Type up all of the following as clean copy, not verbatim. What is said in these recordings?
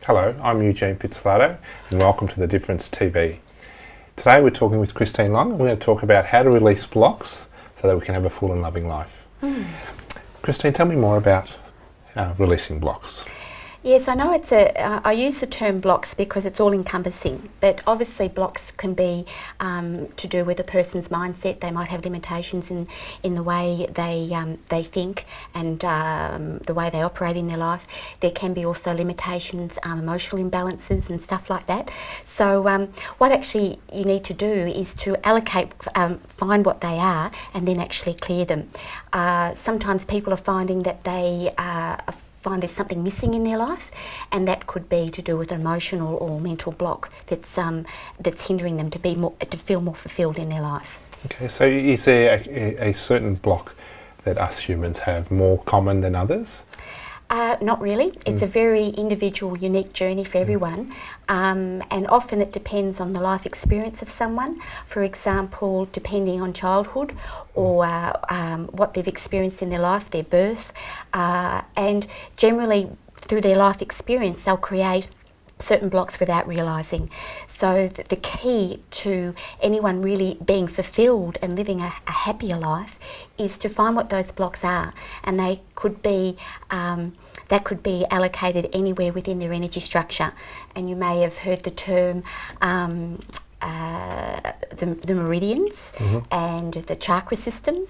Hello, I'm Eugene Pizzolato and welcome to The Difference TV. Today we're talking with Christine Long and we're going to talk about how to release blocks so that we can have a full and loving life. Christine, tell me more about releasing blocks. Yes, I know I use the term blocks because it's all encompassing, but obviously blocks can be to do with a person's mindset. They might have limitations in the way they think and the way they operate in their life. There can be also limitations, emotional imbalances and stuff like that. So what actually you need to do is to allocate, find what they are and then actually clear them. Sometimes people are finding that they find there's something missing in their life, and that could be to do with an emotional or mental block that's hindering them to feel more fulfilled in their life. Okay, so is there a certain block that us humans have more common than others? Not really. It's a very individual, unique journey for everyone, and often it depends on the life experience of someone. For example, depending on childhood or what they've experienced in their life, their birth, and generally through their life experience they'll create certain blocks without realising. So the key to anyone really being fulfilled and living a happier life is to find what those blocks are, and they could be that could be allocated anywhere within their energy structure. And you may have heard the term the meridians and the chakra systems.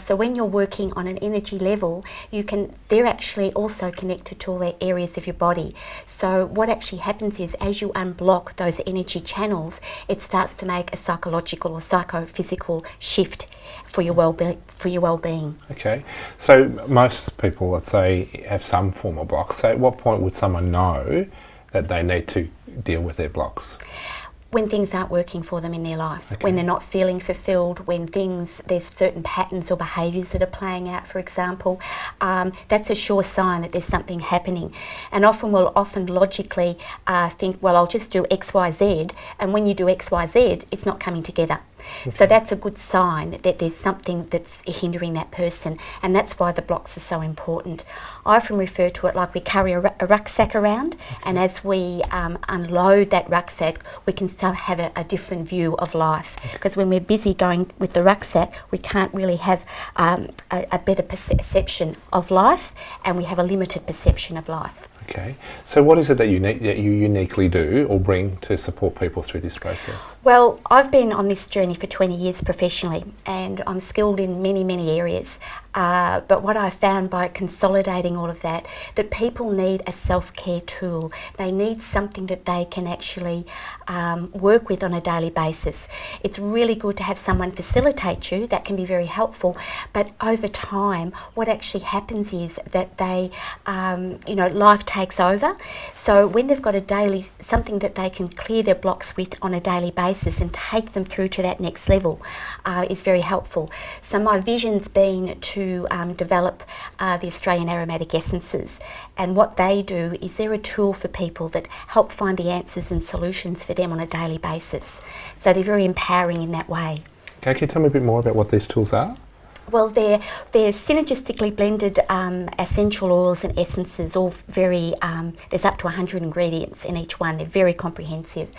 So when you're working on an energy level, they're actually also connected to all the areas of your body. So what actually happens is as you unblock those energy channels, it starts to make a psychological or psychophysical shift for your well-being. Okay, so most people, let's say, have some form of block. So at what point would someone know that they need to deal with their blocks? When things aren't working for them in their life, when they're not feeling fulfilled, when there's certain patterns or behaviours that are playing out, for example, that's a sure sign that there's something happening. And we'll logically think, well, I'll just do X, Y, Z, and when you do X, Y, Z, it's not coming together. Okay. So that's a good sign that there's something that's hindering that person, and that's why the blocks are so important. I often refer to it like we carry a rucksack around, and as we unload that rucksack, we can start to have a different view of life. Because when we're busy going with the rucksack, we can't really have a better perception of life, and we have a limited perception of life. Okay, so what is it that you uniquely do or bring to support people through this process? Well, I've been on this journey for 20 years professionally, and I'm skilled in many, many areas. But what I found by consolidating all of that people need a self-care tool. They need something that they can actually work with on a daily basis. It's really good to have someone facilitate you. That can be very helpful. But over time, what actually happens is that life takes over. So when they've got something that they can clear their blocks with on a daily basis and take them through to that next level is very helpful. So my vision's been to develop the Australian aromatic essences, and what they do is they're a tool for people that help find the answers and solutions for them on a daily basis. So they're very empowering in that way. Okay, can you tell me a bit more about what these tools are? Well, they're synergistically blended essential oils and essences, all very, there's up to 100 ingredients in each one. They're very comprehensive.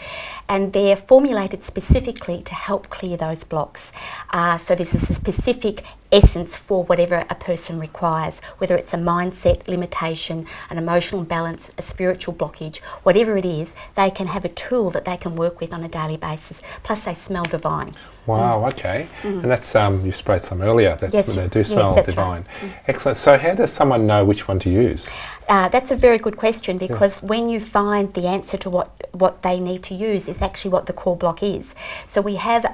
And they're formulated specifically to help clear those blocks. So this is a specific essence for whatever a person requires, whether it's a mindset limitation, an emotional imbalance, a spiritual blockage, whatever it is, they can have a tool that they can work with on a daily basis. Plus they smell divine. Wow, okay. And that's, you sprayed some earlier, yes, they do smell divine. Right. Excellent. So how does someone know which one to use? That's a very good question, because when you find the answer to what they need to use is actually what the core block is. So we have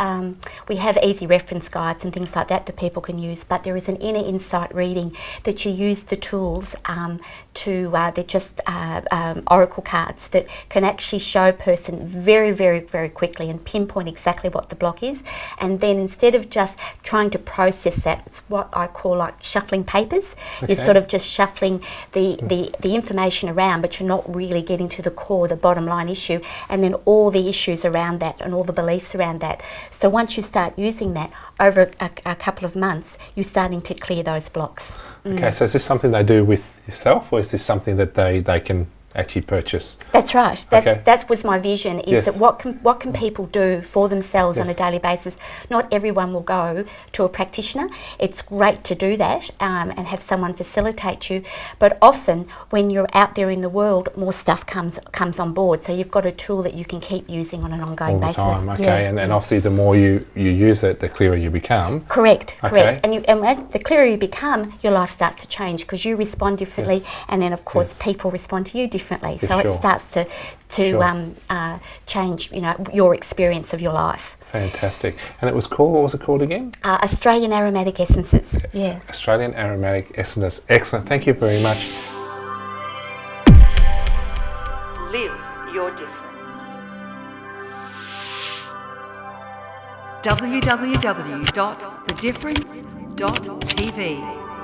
easy reference guides and things like that people can use, but there is an inner insight reading that you use the tools they're just oracle cards that can actually show a person very, very, very quickly and pinpoint exactly what the block is. And then instead of just trying to process that, it's what I call like shuffling papers. Okay. You're sort of just shuffling the information around, but you're not really getting to the core, the bottom line issue, and then all the issues around that and all the beliefs around that. So once you start using that over a couple of months, you're starting to clear those blocks. Okay, so is this something they do with yourself, or is this something that they can actually purchase. That's right. Okay. That was my vision, is Yes. that what can people do for themselves on a Yes. daily basis? Not everyone will go to a practitioner. It's great to do that and have someone facilitate you, but often when you're out there in the world, more stuff comes on board. So you've got a tool that you can keep using on an ongoing All the basis. time, okay, Yeah. and obviously the more you use it, the clearer you become. Correct. Okay. And when the clearer you become, your life starts to change because you respond differently, Yes. and then of course Yes. people respond to you differently. Yeah, So sure. it starts to change, your experience of your life. Fantastic. And it was called, what was it called again? Australian aromatic essences. Yeah. Australian Aromatic Essences. Excellent. Thank you very much. Live your difference. www.thedifference.tv